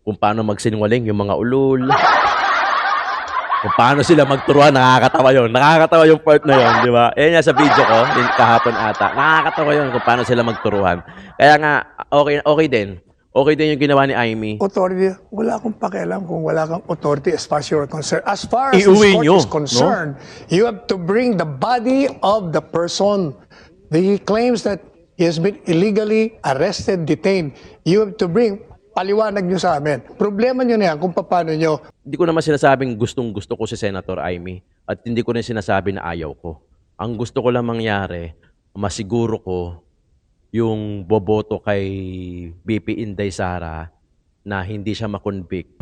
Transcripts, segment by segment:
Kung paano magsinungaling yung mga ulol. Kung paano sila magturuan, nakakatawa yun. Nakakatawa yung part na yun, di ba? Yan nga sa video ko, kahapon ata. Nakakatawa yun kung paano sila magturuan. Kaya nga, okay din. Okay din yung ginawa ni Aimee. Authority, wala akong pakialam kung wala kang authority as far as you're concerned. As far as this Iuwi court nyo, is concerned, you have to bring the body of the person. The claims that he has been illegally arrested, detained, you have to bring, paliwanag nyo sa amin. Problema nyo na yan kung paano nyo. Hindi ko naman sinasabing gustong-gusto ko si Senator Aimee at hindi ko rin sinasabi na ayaw ko. Ang gusto ko lang mangyari, masiguro ko yung boboto kay BP Inday Sara na hindi siya makonvict.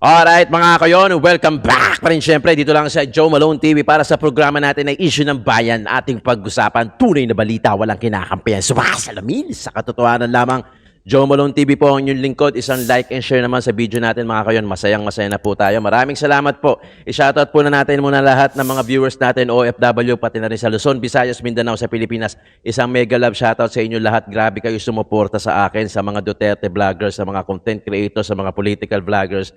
Alright mga kayon, welcome back pa rin syempre dito lang sa Joe Malone TV para sa programa natin ay Issue ng Bayan. Ating pag-usapan, tunay na balita, walang kinakampihan, sumasalamin sa katotohanan lamang. Joe Malone TV po ang inyong lingkod. Isang like and share naman sa video natin mga kayon. Masayang-masaya na po tayo. Maraming salamat po. I-shoutout po na natin muna lahat ng mga viewers natin, OFW, pati na rin sa Luzon, Visayas, Mindanao, sa Pilipinas. Isang mega love shoutout sa inyo lahat. Grabe kayo sumuporta sa akin, sa mga Duterte vloggers, sa mga content creators, sa mga political vloggers.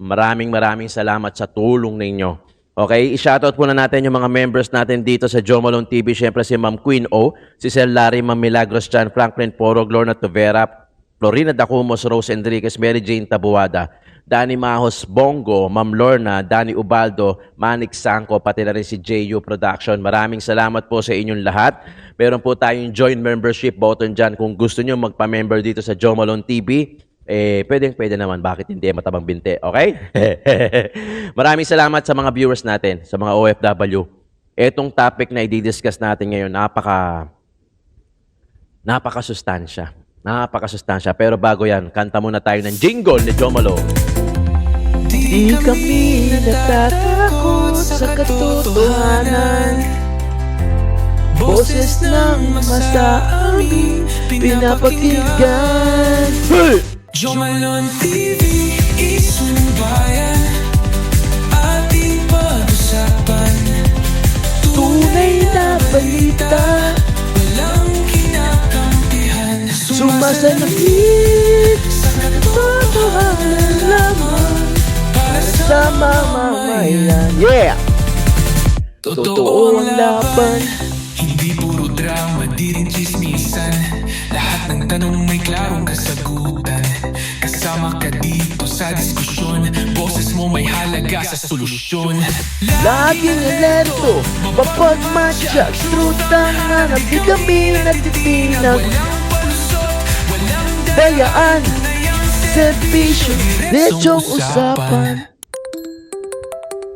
Maraming salamat sa tulong ninyo. Okay, i-shoutout po na natin yung mga members natin dito sa Joe Malone TV. Siyempre si Ma'am Queen O, si Sel Larry, Ma'am Milagros Chan, Franklin Porog, Lorna Tovera, Florina Dacumos, Rose Enriquez, Mary Jane Tabuada, Danny Mahos Bongo, Ma'am Lorna, Danny Ubaldo, Manik Sangko, pati na rin si JU Production. Maraming salamat po sa inyong lahat. Meron po tayong join membership button dyan. Kung gusto nyo magpa-member dito sa Joe Malone TV, pwede naman. Bakit hindi? Matabang binte. Okay? Maraming salamat sa mga viewers natin, sa mga OFW. Etong topic na i-discuss natin ngayon, napakasustansya. Napakasustansya. Pero bago yan, kanta muna tayo ng jingle ni Joe Malone. Di kami natatakot sa katotohanan. Boses ng masa aming pinapakinggan. Hey! Joe Malone TV, Issue ng Bayan, ating pag-usapan. Tunay na balita, walang kinakampihan. sumasalakit sa katotohanan lamang para sa mamamayan. Yeah! Totoo ang laban. Hindi puro drama, di rin chismisan. Lahat ng tanong may klarong kasagutan. Kasama ka dito sa diskusyon. Boses mo may halaga sa solusyon. Laging alerto, mapagmatya, trutang na di kami nagtitinag. Walang palusot, walang Dayaan, dayang servisyo, diretsong usapan.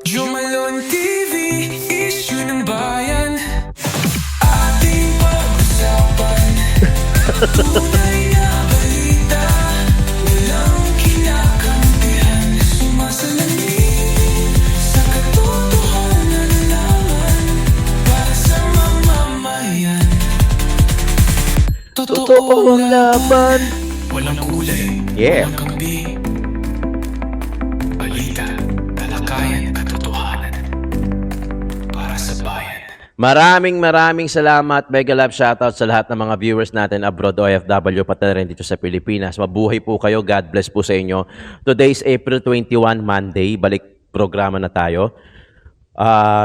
Joe Malone TV, Issue ng Bayan, ating pag-usapan. Tunay na balita, walang kinakampihan. Sumasalamin sa katotohanan lamang para sa mamamayan. Totoo ang laban. Walang kulay, Yeah. walang kambi. Balita, talakayan, katotohanan para sa bayan. Maraming salamat. Mega love shoutout sa lahat ng mga viewers natin abroad, OFW, pati na rin dito sa Pilipinas. Mabuhay po kayo. God bless po sa inyo. Today is April 21, Monday. Balik programa na tayo.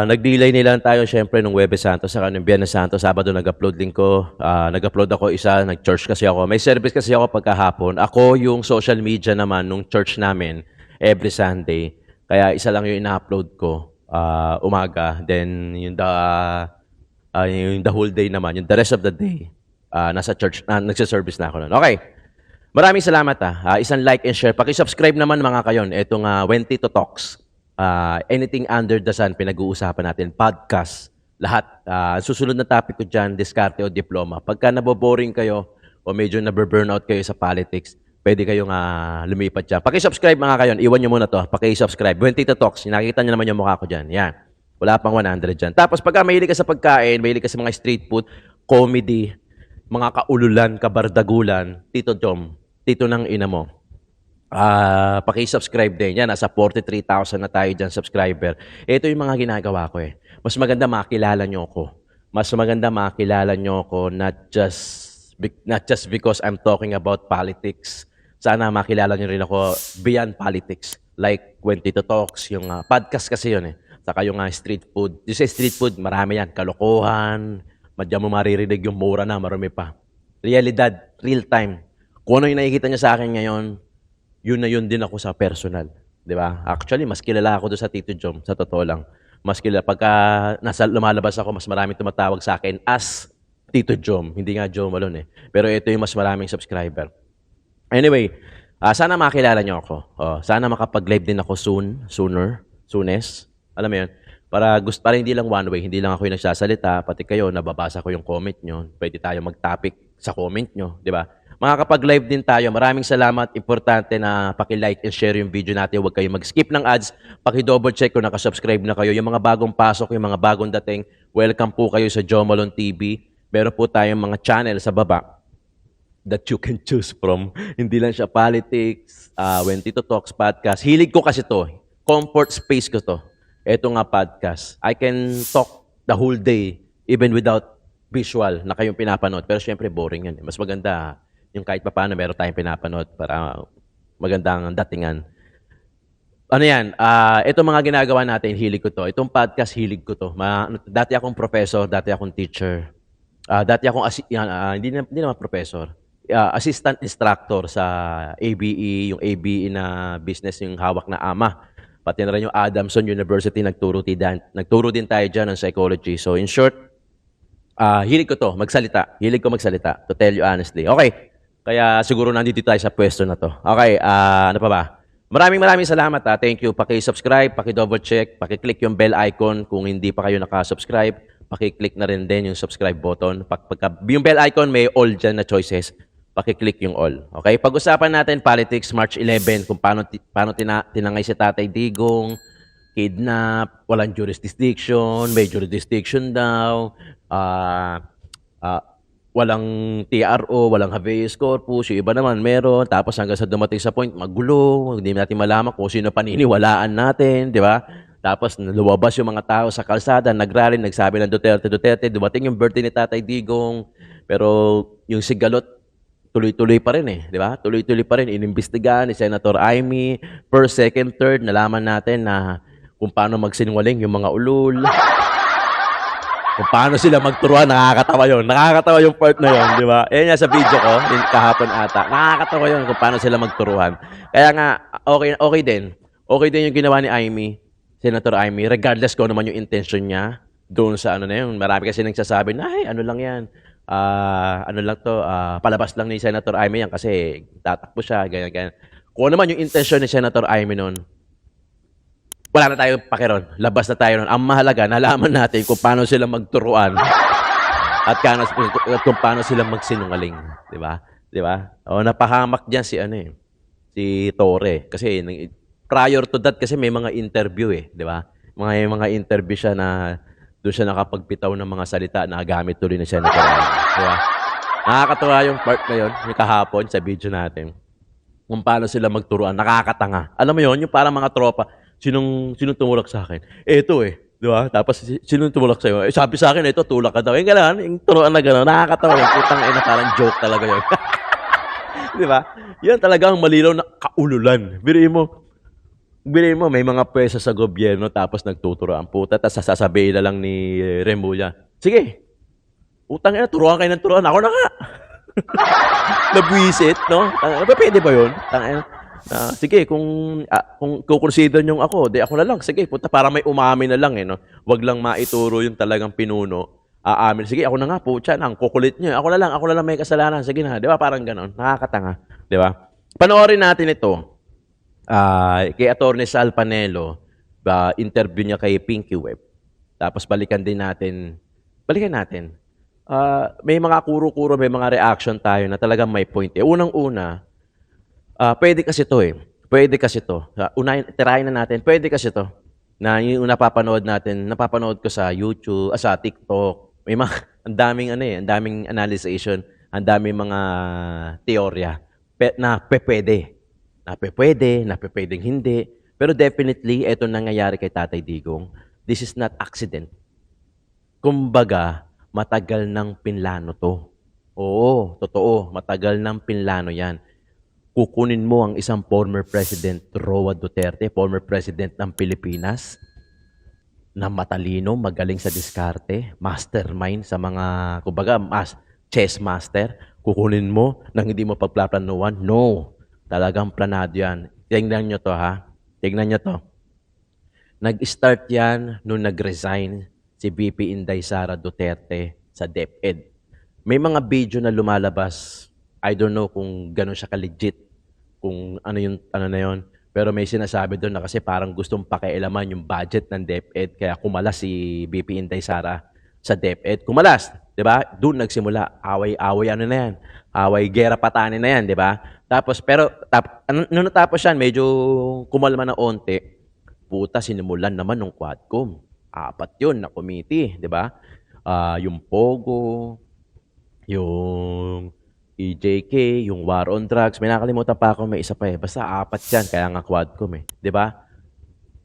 Nag-delay nilang tayo syempre nung Huwebes Santo sa kanong Biyernes Santo. Sabado nag-upload din ko. Nag-upload ako isa, nag-church kasi ako. May service kasi ako pagkahapon. Ako yung social media naman nung church namin every Sunday. Kaya isa lang yung ina-upload ko umaga. Then yung the whole day naman, yung the rest of the day, nasa church, nagsiservice na ako nun. Okay. Maraming salamat isang like and share. Paki-subscribe naman mga kayon. Itong When Tito Talks. Anything under the sun, pinag-uusapan natin. Podcast, lahat. Susunod na topic ko dyan, diskarte o diploma. Pagka naboboring kayo o medyo naburnout kayo sa politics, pwede kayong lumipat dyan. Paki-subscribe mga kayon. Iwan nyo muna to. Paki-subscribe. When Tito Talks, nakikita nyo naman yung mukha ko dyan. Yan. Wala pang 100 dyan. Tapos pagka mahilig ka sa pagkain, mahilig ka sa mga street food, comedy, mga kaululan, kabardagulan, Tito Jom, Tito ng ina mo. Paki-subscribe din. Yan, nasa 43,000 na tayo dyan subscriber. Ito yung mga ginagawa ko eh. Mas maganda makilala nyo ko. Mas maganda makilala nyo ko not just because I'm talking about politics. sana makilala niyo rin ako beyond politics. Like When Tito Talks, yung podcast kasi yun eh. Saka yung street food. Yung sa street food, marami yan. Kalokohan, madyan mo maririnig yung mura na, marami pa. Realidad, real time. Kung ano yung nakikita niya sa akin ngayon, yun na yun din ako sa personal. Di ba? Actually, mas kilala ako doon sa Tito Jom, sa totoo lang. Mas kilala. Pagka lumalabas ako, mas maraming tumatawag sa akin as Tito Jom. Hindi nga Jom Malone eh. Pero ito yung mas maraming subscriber. Anyway, sana makilala niyo ako. Sana makapag-live din ako soonest. Alam mo yun? Para hindi lang one way, hindi lang ako yung nagsasalita, pati kayo, nababasa ko yung comment nyo. Pwede tayo mag-topic sa comment nyo, di ba? Makakapag-live din tayo. Maraming salamat. Importante na paki-like and share yung video natin. Huwag kayo mag-skip ng ads. Paki-double check kung nakasubscribe na kayo. Yung mga bagong pasok, yung mga bagong dating, welcome po kayo sa Joe Malone TV. Meron po tayong mga channel sa baba that you can choose from. Hindi lang siya politics, When Tito Talks podcast. Hilig ko kasi to. Comfort space ko to. Ito nga podcast. I can talk the whole day even without visual na kayong pinapanood. Pero syempre boring yan. Mas maganda yung kahit paano meron tayong pinapanood para magandang datingan. Ano yan? Itong mga ginagawa natin, hilig ko to. Itong podcast, hilig ko to. Dati akong professor, dati akong teacher. Dati akong, hindi naman professor. Assistant instructor sa ABE, yung ABE na business yung hawak na ama. Pati na rin yung Adamson University, nagturo din tayo dyan ng psychology. So in short, hilig ko to, magsalita. Hilig ko magsalita, to tell you honestly. Okay, kaya siguro nandito tayo sa pwesto na to. Okay, ano pa ba? Maraming salamat. Thank you. Paki-subscribe, paki-double check, paki-click yung bell icon kung hindi pa kayo nakasubscribe. Paki-click na rin din yung subscribe button. Pagka yung bell icon, may all dyan na choices. Paki-click yung all. Okay? Pag-usapan natin politics, March 11, kung paano tinangay si Tatay Digong, kidnap, walang jurisdiction, may jurisdiction daw, walang TRO, walang habeas corpus, yung iba naman meron, tapos hanggang sa dumating sa point, magulo, hindi natin malaman kung sino paniniwalaan natin, di ba? Tapos lumabas yung mga tao sa kalsada, nagrally, nagsabi ng Duterte, dumating yung birthday ni Tatay Digong, pero yung sigalot, tuloy-tuloy pa rin eh, di ba? Tuloy-tuloy pa rin, inimbestigahan ni Senator Amy, first, second, third, nalaman natin na kung paano magsinungaling yung mga ulul, kung paano sila magturuan, nakakatawa yun. Nakakatawa yung part na yun, di ba? Yan nga sa video ko, kahapon ata, nakakatawa yun kung paano sila magturuan. Kaya nga, okay din. Okay din yung ginawa ni Amy, Senator Amy, regardless kung naman yung intention niya, doon sa ano na yun. Marami kasi nagsasabi na, ay, ano lang yan, ano lang to, palabas lang ni Senator Amy yan kasi tatakbo siya, ganyan. Kung ano naman yung intention ni Senator Amy noon, wala na tayo pakiron. Labas na tayo noon. Ang mahalaga, nalaman natin kung paano sila magturuan at kung paano sila magsinungaling. Di ba? Di ba? O, napahamak dyan si Torre. Kasi prior to that, kasi may mga interview eh. Di ba? Mga interview siya na doon siya nakapagpitaw ng mga salita na gamit tuloy ni Senator Amy. Di ba? Nakakatawa yung part na yun, yung kahapon sa video natin. Kung paano sila magturuan. Nakakatanga. Alam mo yun, yung parang mga tropa, Sinong tumulak sa akin? Ito eh. Di ba? Tapos, sinong tumulak sa'yo? Sabi sa akin, ito, tulak ka daw. Yung gano'n, yung turuan na gano'n. Nakakatawa yung putang ina, parang joke talaga yun. Di ba? Yan talaga ang malinaw na kaululan. Biriin mo, may mga pwesa sa gobyerno, tapos nagtuturo ang puta, tapos sasabihin na lang ni Remulla, sige, utang ina, turuan kayo ng turuan. Ako na nga. Nabwisit, no? Pwede ba yun? Sige, kung kukonsider nyo ako, di ako na lang. Sige, punta, para may umamin na lang, eh, no? Wag lang maituro yung talagang pinuno. Aamin, sige, ako na nga, putya, ang kukulit nyo. Ako na lang may kasalanan. Sige na, di ba? Parang ganon. Nakakatanga. Di ba? Panoorin natin ito. Kay Attorney Sal Panelo, interview niya kay Pinky Web. Tapos balikan natin. May mga kuro-kuro, may mga reaction tayo na talagang may point. Unang-una, pwede kasi to eh. Pwede kasi to. Tirahin na natin. Pwede kasi to. Na yung napapanood ko sa YouTube, sa TikTok. May mga, ang daming analyzation, ang daming mga teorya na pwede. Na pwedeng hindi. Pero definitely, ito nangyayari kay Tatay Digong. This is not accident. Kumbaga, matagal ng pinlano to. Oo, totoo. Matagal ng pinlano yan. kukunin mo ang isang former President Roa Duterte, former President ng Pilipinas, na matalino, magaling sa diskarte, mastermind sa mga, kumbaga, chess master, kukunin mo nang hindi mo pagplaplanuhan? No. Talagang planado yan. Tingnan nyo to ha. Tingnan nyo to. Nag-start yan nung nag-resign si VP Inday Sara Duterte sa DepEd. May mga video na lumalabas. I don't know kung gano'n siya ka-legit, kung ano yung ano na yon. Pero may sinasabi doon na kasi parang gustong pakialaman yung budget ng DepEd, kaya kumalas si VP Inday Sara sa DepEd. Kumalas, 'di ba? Doon nagsimula away-away ano na yan. Away gera patani na yan, 'di ba? Tapos nung natapos yan, medyo kumalma na onte. Puta, sinimulan naman ng Quadcom. 4 'yun na committee, 'di ba? Yung Pogo, yung EJK, yung War on Drugs, may nakalimutan pa ako, may isa pa eh. Basta 4 yan, kaya nga Quadcom eh. 'Di ba?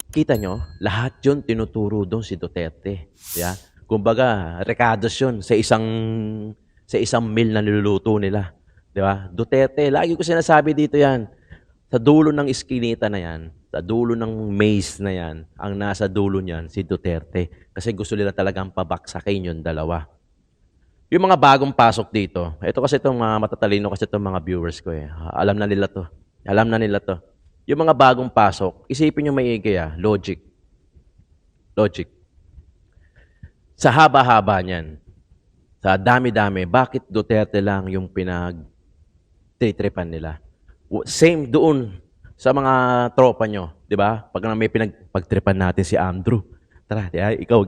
Kita nyo, lahat yun tinuturo doon si Duterte. Yeah? Kumbaga, rekados yun sa isang meal na niluluto nila. 'Di ba? Duterte, lagi ko sinasabi dito yan. Sa dulo ng iskinita na yan, sa dulo ng maze na yan, ang nasa dulo niyan si Duterte. Kasi gusto nila talagang pabaksakin yung dalawa. Yung mga bagong pasok dito, ito kasi itong mga matatalino kasi itong mga viewers ko eh. Alam na nila to. Alam na nila to. Yung mga bagong pasok, isipin nyo maigi logic. Logic. Sa haba-haba niyan, sa dami-dami, bakit Duterte lang yung pinag-tritripan nila? Same doon sa mga tropa nyo, di ba? Pag may pinagpagtripan natin si Andrew, tara, ikaw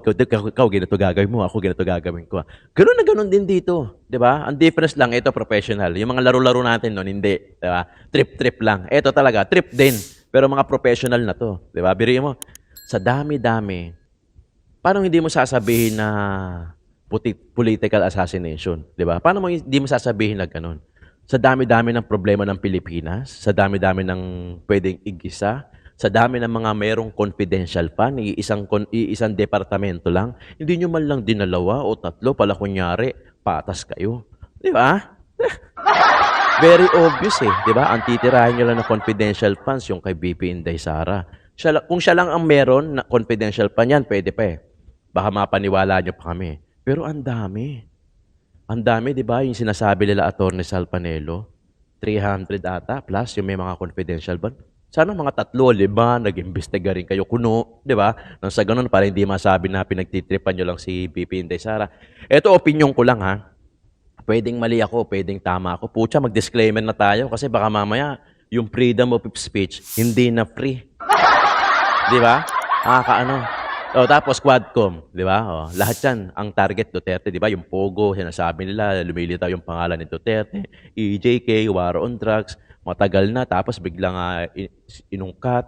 ganito gagawin mo, ako ganito gagawin ko. Ganun na ganun din dito, 'di ba? Ang difference lang ito professional. Yung mga laro-laro natin noon hindi, 'di ba? Trip lang. Ito talaga, trip din, pero mga professional na 'to, 'di ba? Biriin mo, sa dami-dami, paano hindi mo sasabihin na political assassination, 'di ba? Paano mo hindi mo sasabihin na ganun? Sa dami-dami ng problema ng Pilipinas, sa dami-dami ng pwedeng igisa, sa dami ng mga merong confidential fund, iisang departamento lang, hindi nyo man lang dinalawa o 3 pala kunyari, patas kayo. Di ba? Very obvious eh. Di ba? Ang titirahin nyo lang na confidential funds yung kay BP Inday Sara. Kung siya lang ang meron na confidential fund yan, pwede pa eh. Baka mapaniwala nyo pa kami. Pero ang dami. Ang dami, di ba? Yung sinasabi nila Atty. Sal Panelo, 300 ata plus yung may mga confidential fund. Sana mga 3 o 5, nag-imbestiga rin kayo kuno, di ba? Nang sa ganun, para hindi masabi na pinagtitripan nyo lang si BP Inday Sara. Ito, opinion ko lang ha. Pwedeng mali ako, pwedeng tama ako. Pucha, mag-disclaimer na tayo kasi baka mamaya yung freedom of speech hindi na free. Di ba? Tapos Quadcom, di ba? Lahat yan, ang target Duterte, di ba? Yung Pogo, sinasabi nila, lumilitaw yung pangalan ni Duterte, EJK, War on Drugs, matagal na, tapos biglang inungkat.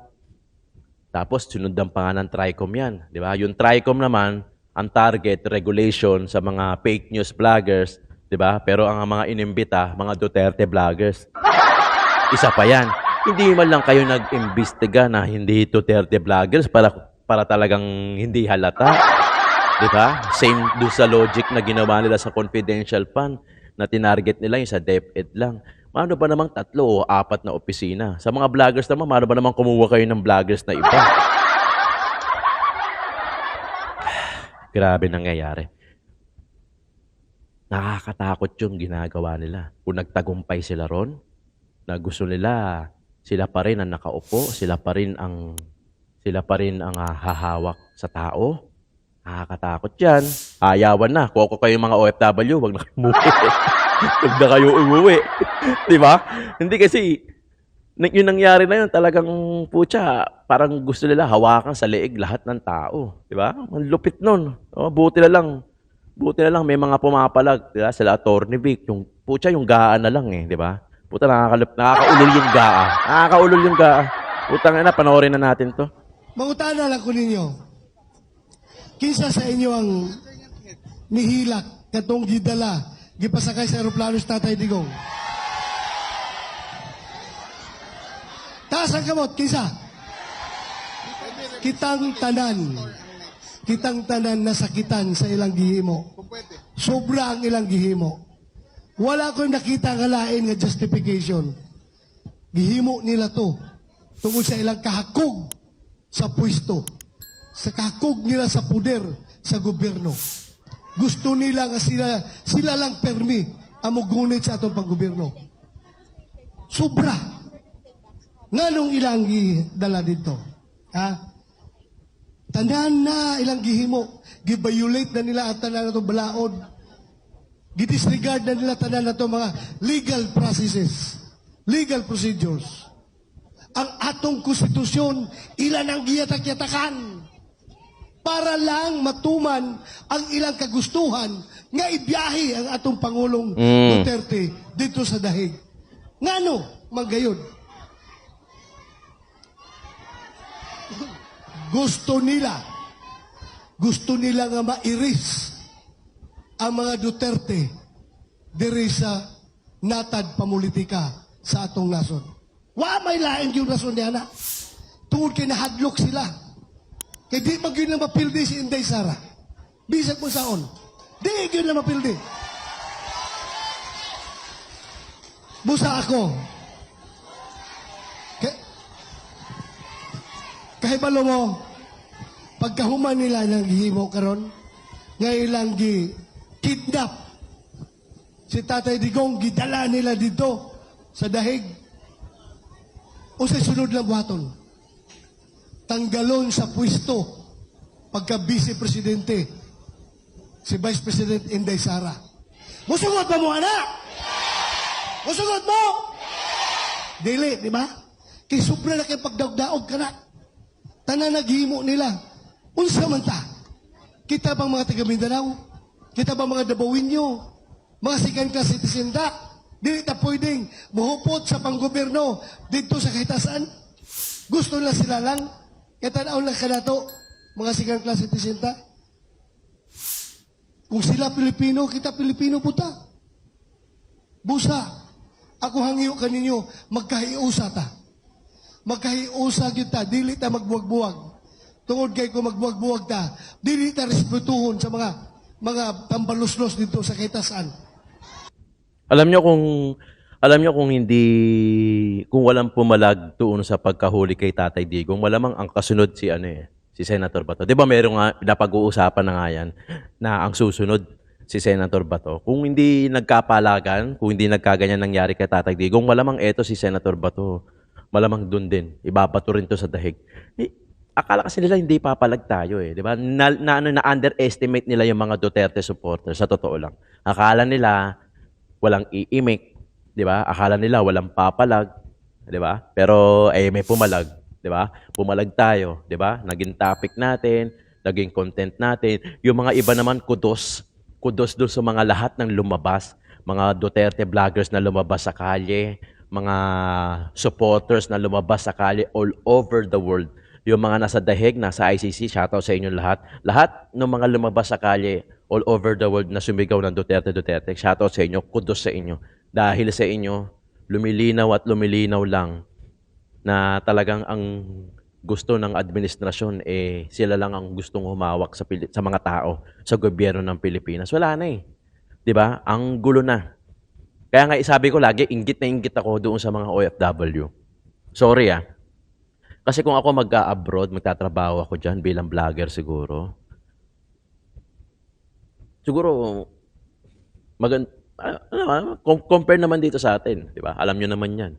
Tapos sunundan pa nga ng TRICOM yan. Di ba? Yung TRICOM naman, ang target, regulation sa mga fake news vloggers. Di ba? Pero ang mga inimbita, mga Duterte vloggers. Isa pa yan. Hindi man lang kayo nag-imbestiga na hindi Duterte vloggers para talagang hindi halata. Di ba? Same do sa logic na ginawa nila sa confidential fund na tinarget nila yung sa DepEd lang. Maano ba namang 3 o 4 na opisina? Sa mga vloggers naman, maano ba namang kumuha kayo ng vloggers na iba? Grabe nangyayari. Nakakatakot yung ginagawa nila. Kung nagtagumpay sila ron, na gusto nila, sila pa rin ang nakaupo, sila pa rin ang hahawak sa tao. Nakakatakot yan. Ayawan na. Kung ako kayo mga OFW, wag na kayo umuwi. Wag na kayo umuwi. Di ba? Hindi kasi, yung nangyari na yun, talagang pucha, parang gusto nila hawakan sa leeg lahat ng tao. Di ba? Ang lupit nun. Buti na lang, may mga pumapalag. Di ba? Sila Atty. Vic, yung pucha, yung gaan na lang eh. Di ba? Puta, nakakaulol yung gaa. Nakakaulol yung gaa. Putang ina, panoorin na natin to. Mangutana lang ko ninyo. Kinsa sa inyo ang nihilak katong gidala gipasakay sa eroplano sa Tatay Digong? Taas ang kamot, kinsa? Kitang tanan nasakitan sa ilang gihimo. Sobra ang ilang gihimo. Wala ko nakita nga lain nga justification. Gihimo nila to tungkol sa ilang kahakog sa pwesto, sa kahakog nila sa puder sa gobyerno. Gusto nila nga sila lang permi ang mugunit sa atong panggobyerno. Sobra. Nganong ilang dala dito? Ha? Tanan na ilang gihimo. Giviolate na nila ang tanan na itong balaod. Gidisregard na nila tanan na itong mga legal processes. Legal procedures. Ang atong konstitusyon, ilan ang giyatak-yatakan para lang matuman ang ilang kagustuhan nga ibiyahe ang atong Pangulong Duterte dito sa dahig. Ngano, magayod? Gusto nila nga mairis ang mga Duterte diri sa natad pamulitika sa atong nason. Wa may lain yung rason niya na. Tungod kay nahadlok sila. Kay di mag yun na mapildi si Inday Sara. Bisag mo saon. Di yun na mapildi. Busa ako. Kahibalo mo, pagkahuman nila ng gihimo karon, ngayon lang kidnap si Tatay Digong, gidala nila dito sa dahig. O sa sunod lang buhaton, tanggalon sa pwesto pagka-vice presidente si Vice President Inday Sara. Musugot ba mo, anak? Musugot mo? Dili, di ba? Kay sobra na kay pagdaog-daog ka na. Tanan naghimo nila. Unsa man ta? Kita bang mga taga Mindanao? Kita bang mga Dabawinyo? Mga second class citizen ta? Dili ta pwedeng muhupot sa panggobyerno dito sa kahitasan. Gusto nila sila lang. Katanaw lang ka na to, mga second class citizen ta. Kung sila Pilipino, kita Pilipino po ta. Busa, ako hangiyo kaninyo, magkahiusa ta. Magkahiusa kita, dili ta magbuwag-buwag. Tungod kay kung magbuwag-buwag ta, dili ta respetuhon sa mga tambaluslos dito sa kahitasan. Alam nyo kung walang pumalag doon sa pagkahuli kay Tatay Digong, malamang ang kasunod si Senator Bato. 'Di ba merong nga napag-uusapan na nga yan na ang susunod si Senator Bato. Kung hindi nagkapalagan, kung hindi nagkaganyan nangyari kay Tatay Digong, malamang eto si Senator Bato. Malamang doon din. Ibabato rin to sa dahig. Akala kasi nila hindi papalag tayo 'di ba? Na-underestimate nila yung mga Duterte supporters sa totoo lang. Akala nila walang iimik, 'di ba? Akala nila walang papalag, 'di ba? Pero may pumalag, 'di ba? Pumalag tayo, 'di ba? Naging topic natin, naging content natin. Yung mga iba naman kudos doon sa mga lahat ng lumabas, mga Duterte vloggers na lumabas sa kalye, mga supporters na lumabas sa kalye all over the world. Yung mga nasa dahig, nasa ICC, shoutout sa inyo lahat. Lahat ng mga lumabas sa kalye all over the world na sumigaw ng Duterte, shoutout sa inyo, kudos sa inyo. Dahil sa inyo, lumilinaw at lumilinaw lang na talagang ang gusto ng administrasyon, sila lang ang gustong humawak sa mga tao, sa gobyerno ng Pilipinas. Wala na 'Di ba? Ang gulo na. Kaya nga sabi ko lagi, inggit na inggit ako doon sa mga OFW. Sorry Kasi kung ako mag-abroad, magtatrabaho ako dyan bilang vlogger siguro, compare naman dito sa atin, di ba? Alam nyo naman yan.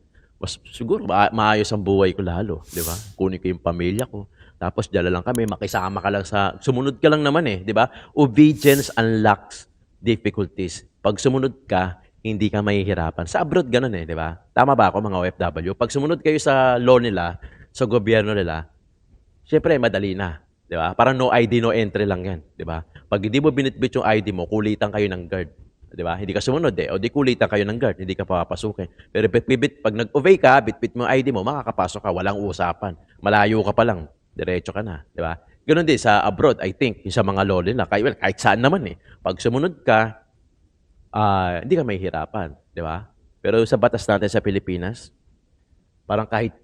Siguro, maayos ang buhay ko lalo, di ba? Kunin ko yung pamilya ko. Tapos, dala lang kami, makisama ka lang sumunod ka lang naman di ba? Obedience unlocks difficulties. Pag sumunod ka, hindi ka mahihirapan. Sa abroad, ganun di ba? Tama ba ako, mga OFW? Pag sumunod kayo sa law nila, sa gobyerno nila, syempre, madali na. Di ba? Parang no ID, no entry lang yan. Di ba? Pag hindi mo binitbit yung ID mo, kulitan kayo ng guard. Di ba? Hindi ka sumunod O di kulitan kayo ng guard, hindi ka papapasukin. Pero pag nag-obey ka, bitbit mo yung ID mo, makakapasok ka, walang usapan. Malayo ka pa lang, diretso ka na. Di ba? Ganun din sa abroad, I think, yung sa mga law nila, kahit saan naman Pag sumunod ka, hindi ka mahihirapan. Di ba? Pero sa batas natin sa Pilipinas, parang kahit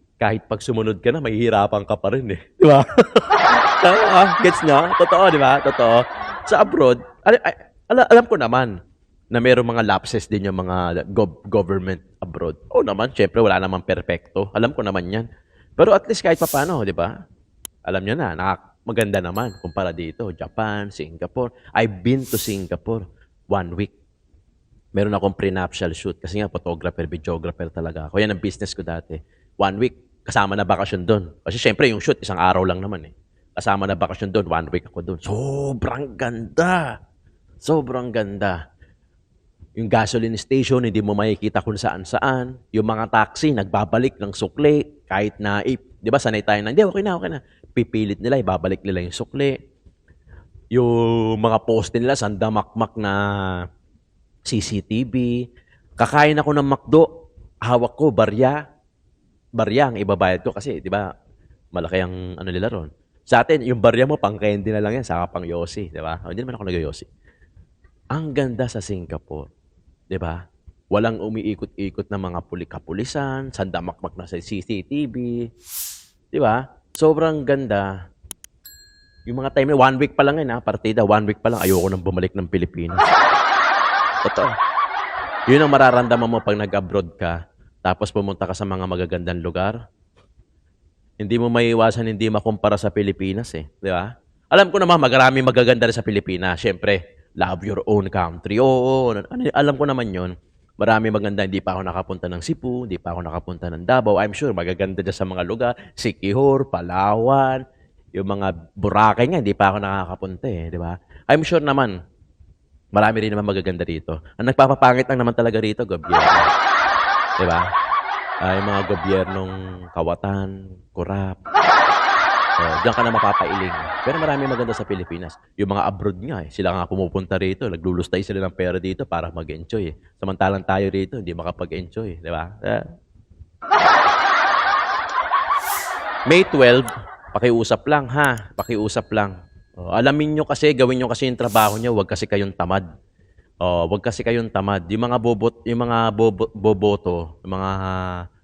pag sumunod ka na, mahihirapan ka pa rin Di ba? Gets nyo? Totoo, di ba? Totoo. Sa abroad, alam ko naman na mayroong mga lapses din yung mga government abroad. Oo naman, syempre wala namang perpekto. Alam ko naman yan. Pero at least kahit papaano, di ba? Alam nyo na, maganda naman kumpara dito. Japan, Singapore. I've been to Singapore 1 week. Meron akong prenuptial shoot kasi nga photographer, videographer talaga ako. Yan ang business ko dati. 1 week, kasama na bakasyon doon. Kasi syempre yung shoot, isang araw lang naman eh. Kasama na bakasyon doon, 1 week ako doon. Sobrang ganda. Sobrang ganda. Yung gasoline station, hindi mo makikita kung saan-saan. Yung mga taxi, nagbabalik ng sukli. Kahit na, di ba, sanay tayo na, hindi, okay na. Pipilit nila, ibabalik nila yung sukli. Yung mga poste nila, sandamakmak na CCTV. Kakain ako ng McDo, hawak ko, barya. Barya ang ibabayad ko kasi, di ba, malaki ang ano nila ron. Sa atin, yung barya mo, pang candy na lang yan, saka pang yosi, di ba? Hindi naman ako nag-yosi. Ang ganda sa Singapore. 'Di ba? Walang umiikot-ikot na mga kapulisan, sandamakmak na sa CCTV. 'Di ba? Sobrang ganda. Yung mga time na 1 week pa lang yun, partida, 1 week pa lang, ayoko nang bumalik ng Pilipinas. Totoo. Yun ang mararamdaman mo pag nag-abroad ka, tapos pumunta ka sa mga magagandang lugar. Hindi mo maiiwasan hindi makumpara sa Pilipinas eh. 'Di ba? Alam ko naman, maraming magaganda rin sa Pilipinas. Siyempre, love your own country. Oo, alam ko naman yon. Marami maganda. Hindi pa ako nakapunta ng Cebu, hindi pa ako nakapunta ng Davao. I'm sure magaganda dyan sa mga lugar. Siquijor, Palawan, yung mga Boracay nga, hindi pa ako nakakapunta eh. Di ba? I'm sure naman, marami rin naman magaganda rito. Ang nagpapapangit lang naman talaga rito, gobyerno. Di ba? Yung mga gobyernong kawatan, kurap. Diyan ka na mapapailing. Pero marami maganda sa Pilipinas. Yung mga abroad nga, sila nga pumupunta rito, naglulustay sila ng pera dito para mag-enjoy. Samantalang tayo rito, hindi makapag-enjoy. Di ba? May 12, pakiusap lang ha. Pakiusap lang. Alamin nyo kasi, gawin nyo kasi yung trabaho nyo, huwag kasi kayong tamad. Huwag kasi kayong tamad. Yung mga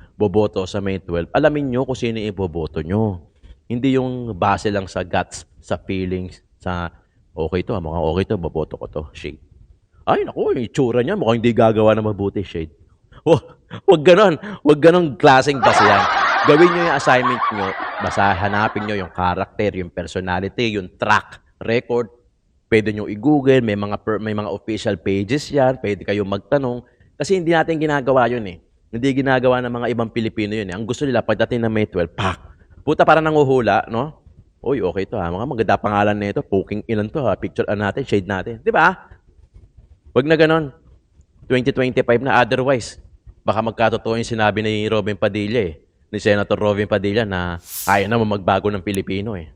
boboto sa May 12, alamin nyo kung sino iboboto nyo. Hindi yung base lang sa guts, sa feelings, sa okay to, mukhang okay to, boboto ko to, shade. Ay, naku, yung itsura niya, mukhang hindi gagawa na mabuti, shade. Huwag ganon. Huwag ganon klaseng basehan. Gawin nyo yung assignment nyo, basta hanapin nyo yung character, yung personality, yung track record. Pwede nyo i-google, may mga official pages yan, pwede kayong magtanong. Kasi hindi natin ginagawa yun eh. Hindi ginagawa ng mga ibang Pilipino yun eh. Ang gusto nila, pagdating ng May 12, pak! Puta, para nanguhula, no? Uy, okay to ha. Mga maganda pangalan nito. Poking ilan to ha. Picture natin, shade natin. Di ba? Huwag na ganon. 2025 na. Otherwise, baka magkatotoo yung sinabi ni Robin Padilla eh. Ni Senator Robin Padilla na ayaw na magbago ng Pilipino eh.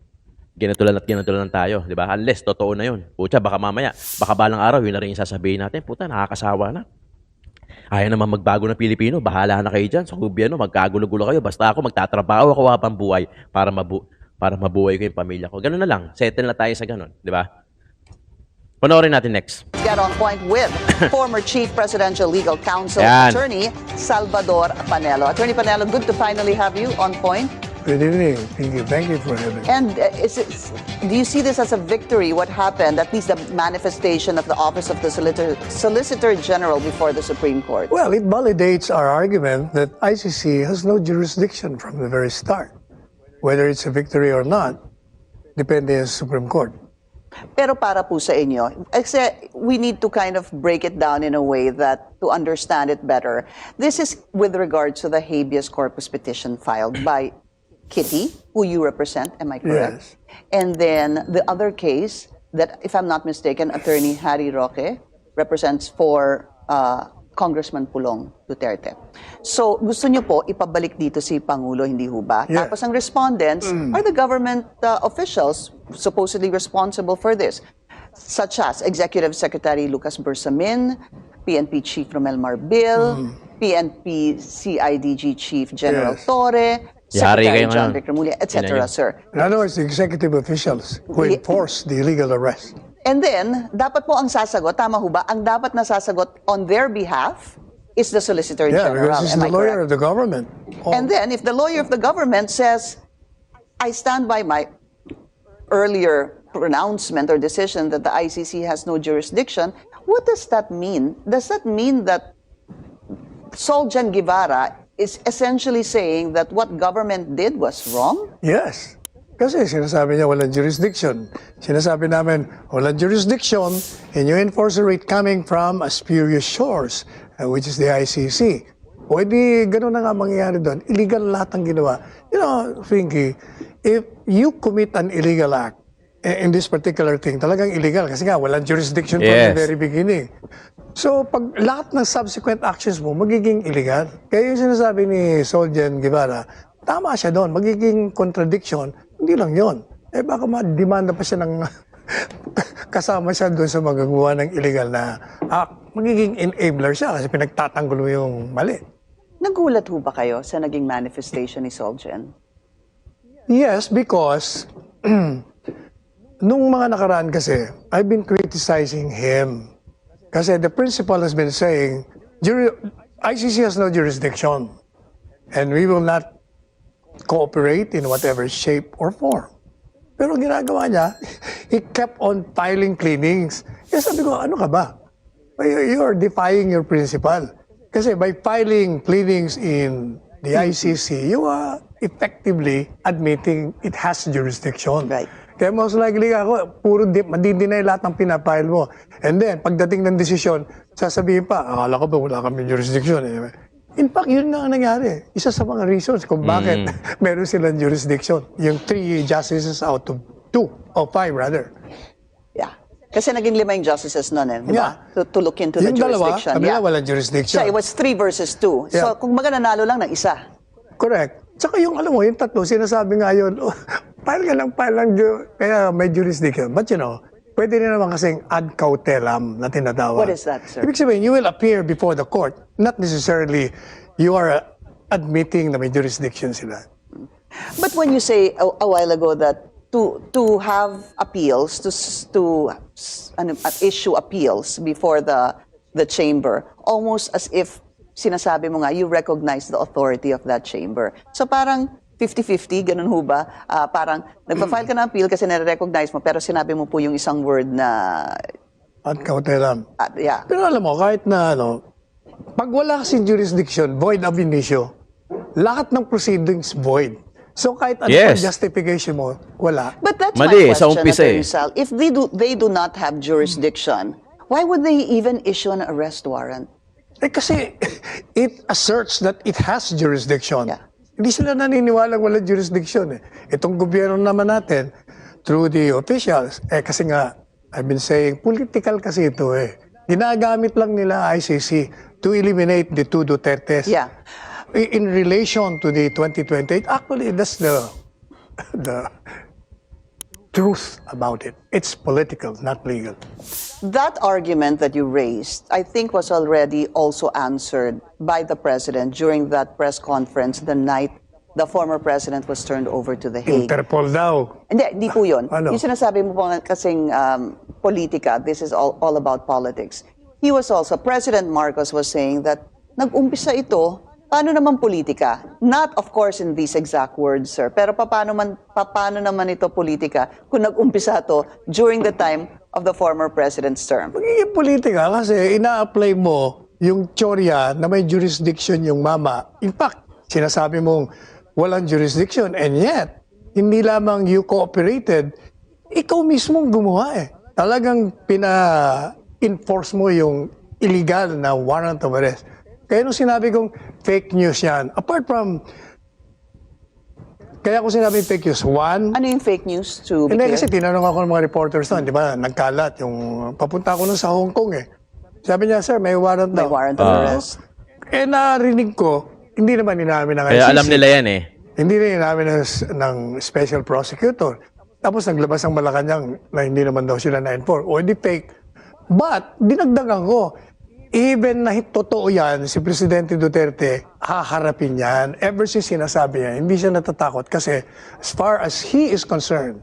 Ginatulan tayo. Di ba? Unless, totoo na yun. Puta, baka mamaya, baka balang araw, yun na rin yung sasabihin natin. Puta, nakakasawa na. Ayaw naman magbago ng Pilipino, bahala na kayo dyan sa gobyerno, magkagulo-gulo kayo. Basta ako, magtatrabaho ako habang buhay para mabuhay ko yung pamilya ko. Ganun na lang, settle na tayo sa ganun, di ba? Panoorin natin next. Get on point with former Chief Presidential Legal Counsel Yan. Attorney Salvador Panelo. Attorney Panelo, good to finally have you on point. Good evening. Thank you for having me. And do you see this as a victory, what happened, at least the manifestation of the Office of the Solicitor General before the Supreme Court? Well, it validates our argument that ICC has no jurisdiction from the very start. Whether it's a victory or not, depende sa Supreme Court. Pero para po sa inyo, we need to kind of break it down in a way that to understand it better. This is with regard to the habeas corpus petition filed by Kitty, who you represent, am I correct? Yes. And then the other case that, if I'm not mistaken, Attorney Harry Roque represents for Congressman Pulong Duterte. So gusto niyo po ipabalik dito si Pangulo, hindi ho ba? Yes. Tapos ang respondents are the government officials supposedly responsible for this, such as Executive Secretary Lucas Bersamin, PNP Chief Romel Marbil, PNP CIDG Chief General Yes. Torre, Yari Secretary kayo John ngayon. Victor etc., Tingnan niyo. sir. In other words, the executive officials who Yeah. enforce the illegal arrest. And then, dapat po ang sasagot, tama ho ba, ang dapat na sasagot on their behalf is the Solicitor Yeah, General. because he's Am the I lawyer correct? of the government. Oh. And then, if the lawyer of the government says, I stand by my earlier pronouncement or decision that the ICC has no jurisdiction, what does that mean? Does that mean that Soljan Guevara is essentially saying that what government did was wrong? Yes. Kasi sinasabi niya walang jurisdiction. Sinasabi namin walang jurisdiction and you enforce it coming from a spurious shores, which is the ICC. Pwede ganun na nga mangyayari doon. Illegal lahat ng ginawa. You know, Finky, if you commit an illegal act, in this particular thing, talagang illegal kasi nga walang jurisdiction from the Yes. very beginning. So, pag lahat ng subsequent actions mo, magiging illegal. Kaya yung sinasabi ni Soljan Guevara, tama siya doon, magiging contradiction, hindi lang yon. Eh baka ma-demanda pa siya ng kasama siya doon sa magagawa ng illegal na act. Magiging enabler siya kasi pinagtatanggol mo yung mali. Nagulat ho ba kayo sa naging manifestation ni Soljan? Yes, because nung mga nakaraan kasi, I've been criticizing him. Kasi the principal has been saying, ICC has no jurisdiction. And we will not cooperate in whatever shape or form. Pero ginagawa niya, he kept on filing pleadings. Kaya sabi ko, ano ka ba? You are defying your principal. Kasi by filing pleadings in the ICC, you are effectively admitting it has jurisdiction. Right. Kaya most likely ako, puro madidinay lahat ng pinapile mo. And then, pagdating ng desisyon, sasabihin pa, akala ko ba wala kami jurisdiction. In fact, yun nga ang nangyari. Isa sa mga reasons kung bakit meron silang jurisdiction. Yung 3 justices out of 2, or 5 rather. Yeah. Kasi naging 5 yung justices nun, di ba? Yeah. To look into the Yung dalawa, jurisdiction. kabila walang jurisdiction. So it was 3 versus 2. So Yeah. kung baga nanalo lang ng isa. Correct. Tsaka yung alam mo, yung tatlo, sinasabi nga yun, file lang, kaya may jurisdiction. But you know, pwede rin naman kasing ad cautelam na tinatawag. What is that, sir? Ibig sabihin, you will appear before the court, not necessarily you are admitting na may jurisdiction sila. But when you say a while ago that to have appeals, issue appeals before the chamber, almost as if sinasabi mo nga, you recognize the authority of that chamber. So parang 50-50, ganun ho ba? Parang nagpa-file ka ng appeal kasi nare-recognize mo, pero sinabi mo po yung isang word na, Ad cautelam. yeah. Pero alam mo, kahit na pag wala kasing jurisdiction, void ab initio, lahat ng proceedings void. So kahit ano Yes. pang justification mo, wala. But that's Mali, my sa question, umpisa Attorney eh. Sal. If they do not have jurisdiction, why would they even issue an arrest warrant? Kasi it asserts that it has jurisdiction. Yeah. Hindi sila naniniwala wala jurisdiction. Itong gobyerno naman natin, through the officials, kasi nga, I've been saying, political kasi ito Ginagamit lang nila ICC to eliminate the 2 Dutertes. Yeah. In relation to the 2028, actually, that's the truth about it. It's political, not legal. That argument that you raised, I think, was already also answered by the president during that press conference the night the former president was turned over to The Hague. Interpol daw. Hindi po yun. Ano? Yung sinasabi mo po kasing politika, this is all about politics. He was also, President Marcos was saying that nag-umpisa ito, paano naman politika? Not, of course, in these exact words, sir, pero paano naman ito politika kung nag-umpisa to during the time of the former president's term? Magiging politika kasi ina-apply mo yung teorya na may jurisdiction yung mama. In fact, sinasabi mong walang jurisdiction and yet, hindi lamang you cooperated, ikaw mismong gumawa Talagang pina-enforce mo yung illegal na warrant of arrest. Kaya nung sinabi kong fake news yan, apart from, kaya ko sinabi fake news, one, Ano yung fake news to be hindi clear? kasi tinanong ako ng mga reporters doon, di ba, nagkalat yung, papunta ako nun sa Hong Kong Sabi niya, sir, may warrant May daw. warrant of arrest. Narinig ko, hindi naman inamin ng Kaya ICC. alam nila yan Hindi rin inamin ng special prosecutor. Tapos naglabas ang Malacanang na hindi naman daw sila na-enforce. O di fake. But, dinagdagan ko, even na totoo yan, si Presidente Duterte, haharapin yan. Ever since sinasabi niya, hindi siya natatakot kasi as far as he is concerned,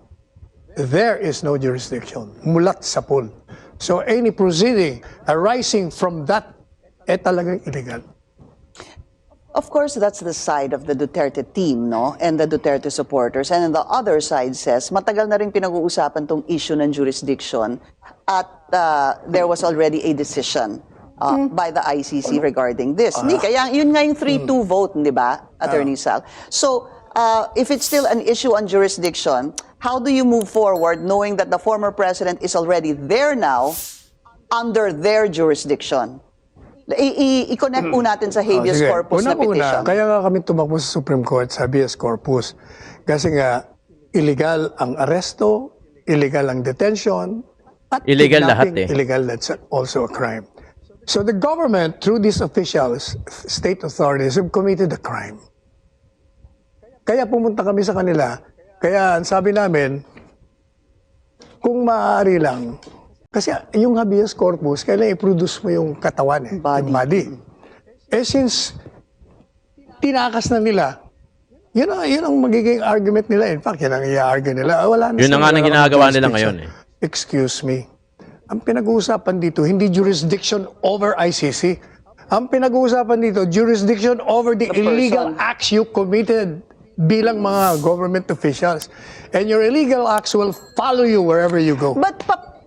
there is no jurisdiction. Mulat sa pool. So any proceeding arising from that, talagang illegal. Of course, that's the side of the Duterte team, no? And the Duterte supporters. And then the other side says, matagal na rin pinag-uusapan tong issue ng jurisdiction at there was already a decision by the ICC regarding this. Kaya yun nga yung 3-2 vote, di ba, Attorney Sal? So, if it's still an issue on jurisdiction, how do you move forward knowing that the former president is already there now under their jurisdiction? I-connect po natin sa habeas Sige. corpus na petition. Kaya nga kami tumakbo sa Supreme Court sa habeas corpus. Kasi nga, illegal ang aresto, illegal ang detention, at Illegal lahat kidnapping, eh. illegal, that's also a crime. So the government, through these officials, state authorities, have committed a crime. Kaya pumunta kami sa kanila. Kaya ang sabi namin, kung maaari lang, kasi yung habeas corpus, kailangan i-produce mo yung katawan, yung body. Eh since tinakas na nila, yun ang magiging argument nila. In fact, yun ang i-argue nila. Wala na Yun na nga ang ginagawa nila ngayon eh. Excuse me. Ang pinag-uusapan dito, hindi jurisdiction over ICC. Ang pinag-uusapan dito, jurisdiction over the illegal acts you committed bilang mga government officials. And your illegal acts will follow you wherever you go. But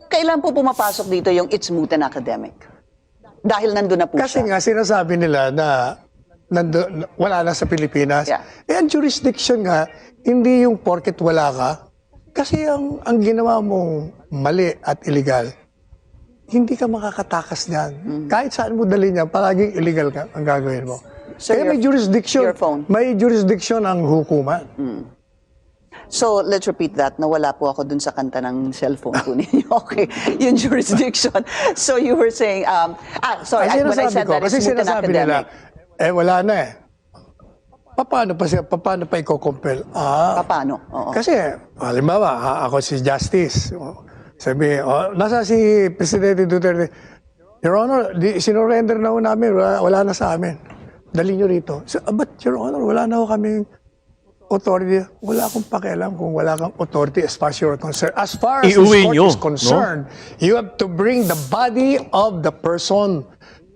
kailan po pumapasok dito yung it's moot and academic? Dahil nandun na po Kasi siya. nga sinasabi nila na wala na sa Pilipinas. Yeah. Eh, ang jurisdiction nga, hindi yung porket wala ka. Kasi ang ginawa mong mali at illegal, hindi ka makakatakas niyan. Kahit saan mo dali niyan, palaging illegal ka ang gagawin mo. So Kaya may jurisdiction. your phone. May jurisdiction ang hukuman. So, let's repeat that. Nawala po ako dun sa kanta ng cellphone po ninyo. Okay. Yung jurisdiction. So, you were saying, sorry, when I said that, kasi it's moot and sinasabi nila, academic. wala na eh. Paano pa i-compel? Paano? Oo. Kasi, halimbawa, ako si Justice. Sabi, nasa si Presidente Duterte, Your Honor, sinurrender na ho namin, wala na sa amin. Dali nyo rito. So, but Your Honor, wala na ho kaming authority. Wala akong pakialam kung wala kang authority as far as you're concerned. As far as this Iuwi court nyo, is concerned, you have to bring the body of the person.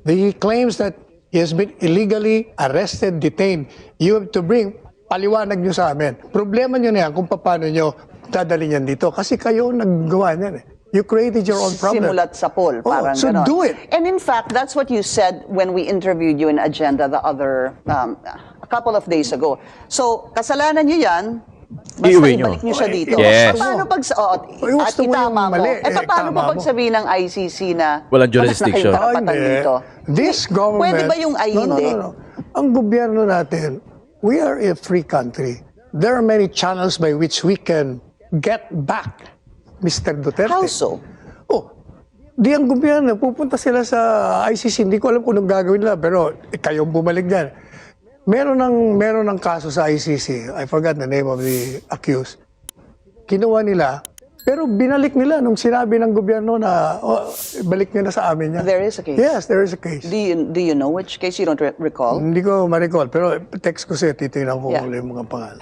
He claims that he has been illegally arrested, detained. You have to bring, paliwanag nyo sa amin. Problema nyo na yan kung paano nyo dadali yan dito. Kasi kayo naggawa niyan eh. You created your own problem. Simulat sa poll, parang so ganon. do it. And in fact, that's what you said when we interviewed you in Agenda a couple of days ago. So, kasalanan nyo yan, basta Iuwi nyo. ibalik nyo siya dito. Yes. Paano pag, at gusto mo itama yung mo, mali, paano tama po pag mo. sabihin ng ICC na Walang wala na jurisdiction. kayong karapatan dito? This government... Pwede ba yung ay hindi? No. Ang gobyerno natin, we are a free country. There are many channels by which we can get back Mr. Duterte. How so? Di ang gobyerno, pupunta sila sa ICC. Hindi ko alam kung anong gagawin nila, pero kayong bumalik dyan. Meron ng kaso sa ICC. I forgot the name of the accused. Kinuha nila, pero binalik nila nung sinabi ng gobyerno na balik nila sa amin yan. There is a case? Yes, there is a case. Do you know which case? You don't recall? Hindi ko ma-recall, pero text ko siya, titignan ko Yeah. ulit yung mga pangalan.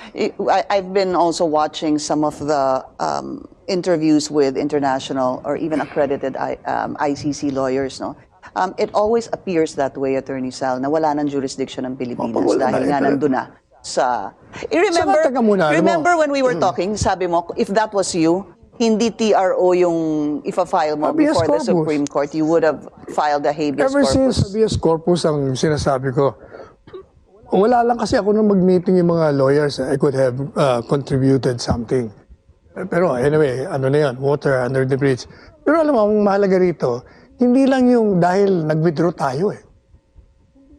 I've been also watching some of the interviews with international or even accredited ICC lawyers. No, it always appears that way, Attorney Sal, na wala ng jurisdiction ng Pilipinas wala dahil na, nga ito. nandun na sa... Saka, teka muna, alam mo. Remember when we were talking, sabi mo, if that was you, hindi TRO yung ifa-file mo Habeas before the corpus. Supreme Court, you would have filed a habeas Ever corpus. since habeas corpus ang sinasabi ko, wala lang kasi ako nung mag-meeting yung mga lawyers. I could have contributed something. Pero anyway, ano na yun, water under the bridge. Pero alam mo, ang mahalaga rito, hindi lang yung dahil nag-withdraw tayo eh.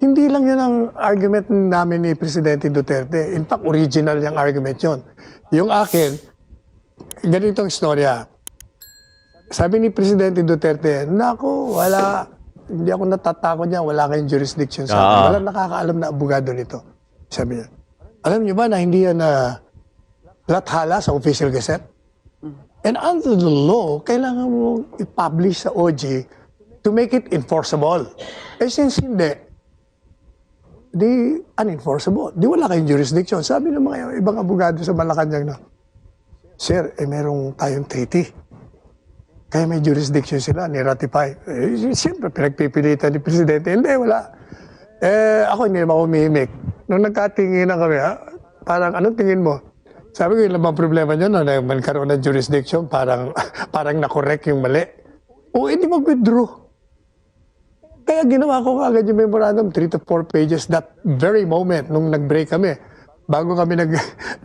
Hindi lang yun ang argument namin ni Presidente Duterte. In fact, original yung argument yun. Yung akin, ganitong istorya. Sabi ni Presidente Duterte, naku, hindi ako natatakot niya, wala kayong jurisdiction sa akin. Wala nakakaalam na abogado nito. Sabi niya, alam niyo ba na hindi yan lathala sa official gazette? And under the law, kailangan mo i-publish sa OG to make it enforceable. Eh since hindi, di unenforceable. Di wala kayong jurisdiction. Sabi ng mga ibang abogado sa Malacanang na, Sir, merong tayong treaty. Kaya may jurisdiction sila, ni-ratify. Siyempre, pinagpipilitan ni Presidente. Hindi, wala. Ako hindi naman umimik. Nung nagkatinginan kami, parang anong tingin mo? Sabi ko, yung lamang problema nyo, no, na magkaroon ng jurisdiction, parang na-correct yung mali. O, hindi mag-withdraw. Kaya ginawa ko agad yung memorandum, 3 to 4 pages, that very moment nung nag-break kami. Bago kami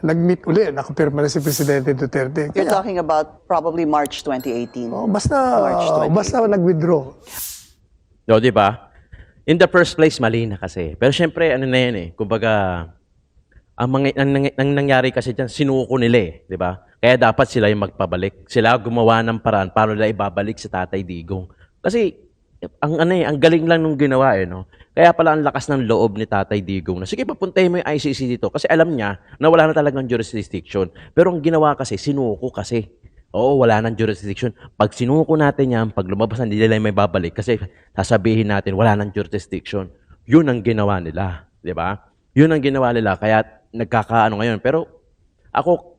nag-meet uli, nakapirma na si Presidente Duterte. You're Kaya, talking about probably March 2018. basta March 28. nag-withdraw. No, di ba? In the first place, mali na kasi. Pero syempre, ano na yan eh. Kumbaga, ang nangyari kasi dyan, sinuko nila eh. Di ba? Kaya dapat sila yung magpabalik. Sila gumawa ng paraan para nila ibabalik si Tatay Digong. Kasi, ang galing lang nung ginawa eh, no? Kaya pala ang lakas ng loob ni Tatay Digong na, sige, papuntahin mo yung ICC dito. Kasi alam niya na wala na talagang jurisdiction. Pero ang ginawa kasi, sinuko kasi. Oo, wala nang jurisdiction. Pag sinuko natin yan, pag lumabas na nila may babalik, kasi sasabihin natin, wala nang jurisdiction. Yun ang ginawa nila. Di ba? Yun ang ginawa nila. Kaya nagkakaano ngayon. Pero ako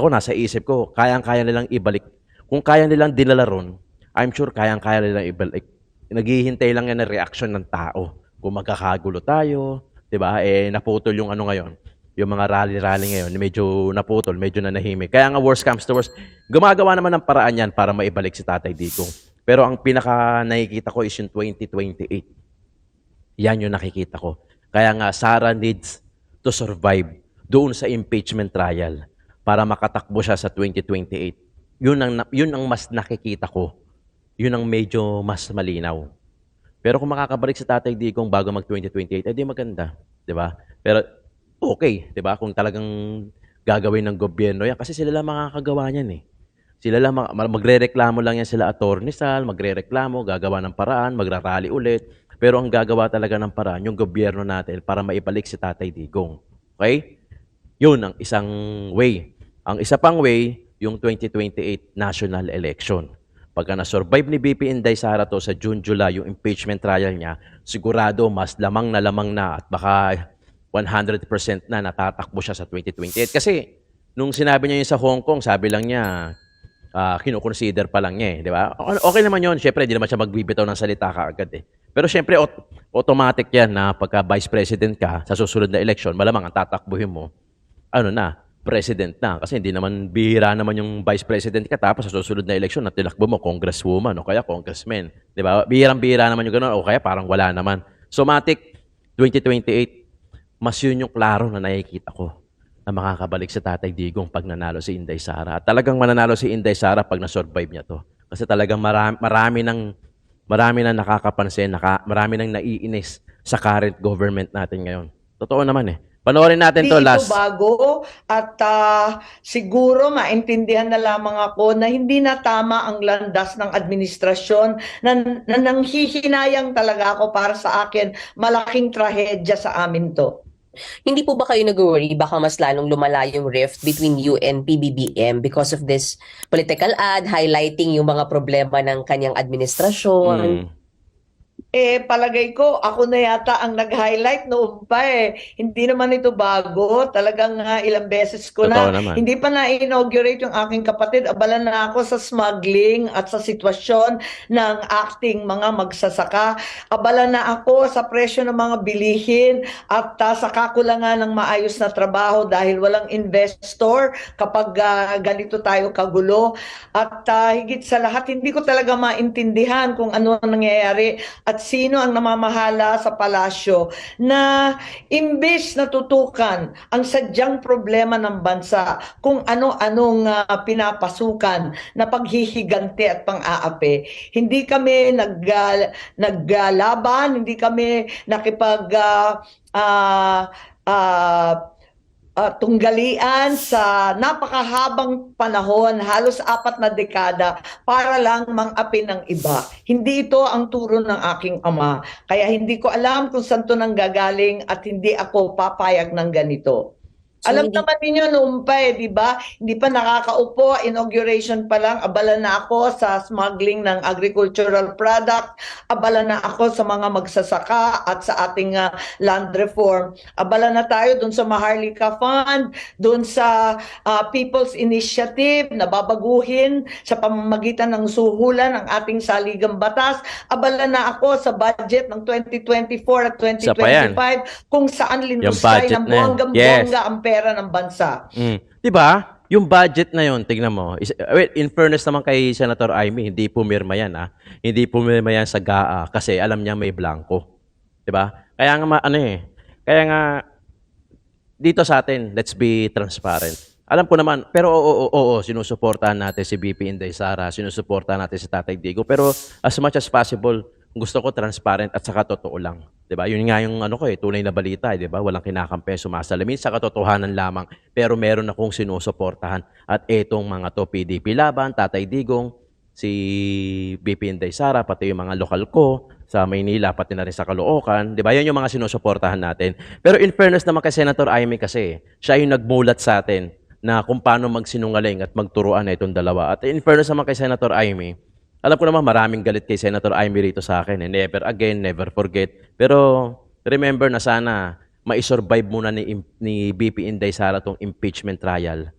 nasa isip ko, kayang-kaya nilang ibalik. Kung kaya nilang dinala ron, I'm sure kayang-kaya nilang ibalik. Naghihintay lang yan ng reaction ng tao. Kung magkakagulo tayo, di ba? Naputol yung ano ngayon. Yung mga rally-rally ngayon, medyo naputol, medyo nanahimik. Kaya nga worst comes to worst, gumagawa naman ng paraan yan para maibalik si Tatay Digong. Pero ang pinaka nakikita ko is yung 2028. Yan yung nakikita ko. Kaya nga, Sara needs to survive doon sa impeachment trial para makatakbo siya sa 2028. Yun ang mas nakikita ko. Yun ang medyo mas malinaw. Pero kung makakabalik si Tatay Digong bago mag-2028, edi maganda. Di ba? Pero okay, di ba? Kung talagang gagawin ng gobyerno yan, kasi sila lang makakagawa niyan eh. Sila lang, magre-reklamo lang yan sila Atty. Sal, magre-reklamo, gagawa ng paraan, magrarally ulit. Pero ang gagawa talaga ng paraan, yung gobyerno natin para maibalik si Tatay Digong. Okay? Yun ang isang way. Ang isa pang way, yung 2028 national election. Pagka na-survive ni BP Inday Sara to sa June, July, yung impeachment trial niya, sigurado mas lamang na at baka 100% na natatakbo siya sa 2028. Kasi nung sinabi niya yun sa Hong Kong, sabi lang niya, kinoconsider pa lang niya eh, di ba? Okay naman yun. Siyempre, di naman siya magbibitaw ng salita kaagad eh. Pero siyempre, automatic yan na pagka vice president ka sa susunod na election, malamang ang tatakbuhin mo, president na. Kasi hindi naman, bihira naman yung vice president ka, tapos sa susunod na election, na tilakbo mo, congresswoman, o kaya congressman. Di ba? Bihirang-bihira naman yung gano'n, o kaya parang wala naman. So, matik, 2028, mas yun yung klaro na nakikita ko na makakabalik si Tatay Digong pag nanalo si Inday Sara. At talagang mananalo si Inday Sara pag na-survive niya to. Kasi talagang marami nang nakakapansin, marami nang naiinis sa current government natin ngayon. Totoo naman eh. Panoorin natin to Hindi last. ito bago at siguro maintindihan na lamang ako na hindi na tama ang landas ng administrasyon na nanghihinayang talaga ako para sa akin malaking trahedya sa amin to. Hindi po ba kayo nag-worry baka mas lalong lumala yung rift between you and PBBM because of this political ad highlighting yung mga problema ng kanyang administrasyon? Palagay ko, ako na yata ang nag-highlight noon pa eh. Hindi naman ito bago. Talagang ilang beses ko Totoo na. naman. Hindi pa na-inaugurate yung aking kapatid. Abala na ako sa smuggling at sa sitwasyon ng acting mga magsasaka. Abala na ako sa presyo ng mga bilihin at sa kakulangan ng maayos na trabaho dahil walang investor kapag ganito tayo kagulo. At higit sa lahat, hindi ko talaga maintindihan kung ano ang nangyayari at sino ang namamahala sa palasyo na imbes na tutukan ang sadyang problema ng bansa kung ano-anong pinapasukan na paghihigante at pang-aapi. Hindi kami naggalaban, hindi kami tunggalian sa napakahabang panahon, halos 4 na dekada, para lang mang-api ng iba. Hindi ito ang turo ng aking ama. Kaya hindi ko alam kung saan ito nanggagaling at hindi ako papayag ng ganito. So, Alam hindi- naman ninyo noon pa di ba? Hindi pa nakakaupo, inauguration pa lang, abala na ako sa smuggling ng agricultural product, abala na ako sa mga magsasaka at sa ating land reform. Abala na tayo dun sa Maharlika Fund, dun sa People's Initiative na babaguhin sa pamamagitan ng suhulan ng ating saligang batas. Abala na ako sa budget ng 2024 at Isa pa yan. 2025 kung saan Yung linusay budget ng na yan. bonggang-bongga ang pera ng bansa. Di ba? Yung budget na yun, tignan mo. Well, in fairness naman kay Senator Amy, hindi pumirma yan, Hindi pumirma yan sa GAA kasi alam niya may blanco. 'Di ba? Kaya nga kaya nga dito sa atin, let's be transparent. Alam ko naman, pero oo, sinusuportahan natin si BP Inday Sara, sinusuportahan natin si Tatay Digo, pero as much as possible, gusto ko transparent at saka totoo lang. 'Di ba? Yun nga yung tunay na balita, 'di ba? Walang kinakampi, sumasalamin sa katotohanan lamang, pero meron akong sinusuportahan. At etong mga to, PDP Laban, Tatay Digong, si BP Inday Sara, pati yung mga lokal ko sa Maynila, pati na rin sa Caloocan, 'di ba? Yan yung mga sinusuportahan natin. Pero in fairness naman kay Senator Amy kasi, siya yung nagmulat sa atin na kung paano magsinungaling at magturuan na itong dalawa. At in fairness naman kay Senator Amy, alam ko naman maraming galit kay Senator Amy rito sa akin. Never again, never forget. Pero remember na sana maisurvive muna ni BP Inday Sara tong impeachment trial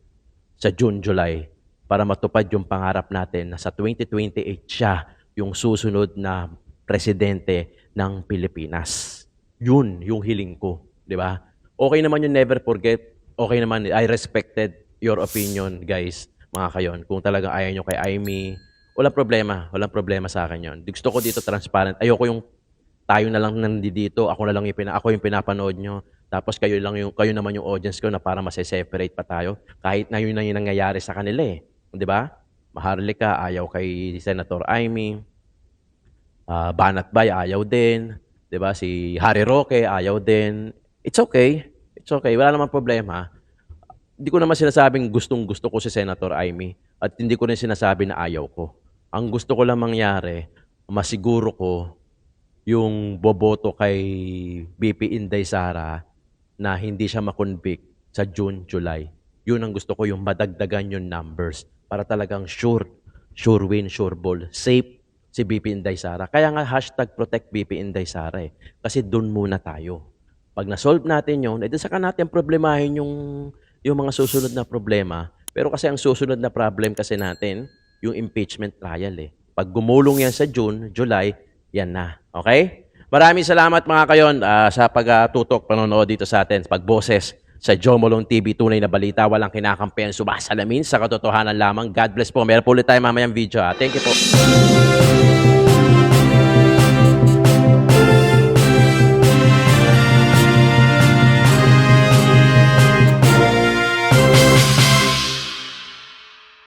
sa June, July para matupad yung pangarap natin na sa 2028 siya yung susunod na presidente ng Pilipinas. Yun yung hiling ko, di ba? Okay naman yung never forget. Okay naman, I respected your opinion, guys, mga kayon. Kung talagang ayaw nyo kay Amy, walang problema sa akin yon. Gusto ko dito transparent. Ayoko yung tayo na lang nandito, ako yung pinapanood nyo. Tapos kayo naman yung audience ko na para mase-separate pa tayo. Kahit na yun na yung nangyayari sa kanila eh. Di ba? Maharlika, ayaw kay Senator Amy. Banat Bay, ayaw din. Di ba? Si Harry Roque, ayaw din. It's okay. It's okay. Wala namang problema. Hindi ko naman sinasabing gustong-gusto ko si Senator Amy. At hindi ko rin sinasabi na ayaw ko. Ang gusto ko lang mangyari, masiguro ko yung boboto kay BP Inday Sara na hindi siya makonvict sa June, July. Yun ang gusto ko, yung madagdagan yung numbers para talagang sure win, sure ball, safe si BP Inday Sara. Kaya nga #protect BP Inday Sara eh. Kasi doon muna tayo. Pag na-solve natin yun, edi saka natin problemahin yung mga susunod na problema. Pero kasi ang susunod na problem kasi natin, yung impeachment trial eh. Pag gumulong yan sa June, July, yan na. Okay? Maraming salamat mga kayon sa pagtutok, panonood dito sa atin. Pagboses sa Jomolong TV, tunay na balita, walang kinakampihan, sumasalamin sa katotohanan lamang. God bless po. Meron po ulit tayo mamayang video. Thank you po.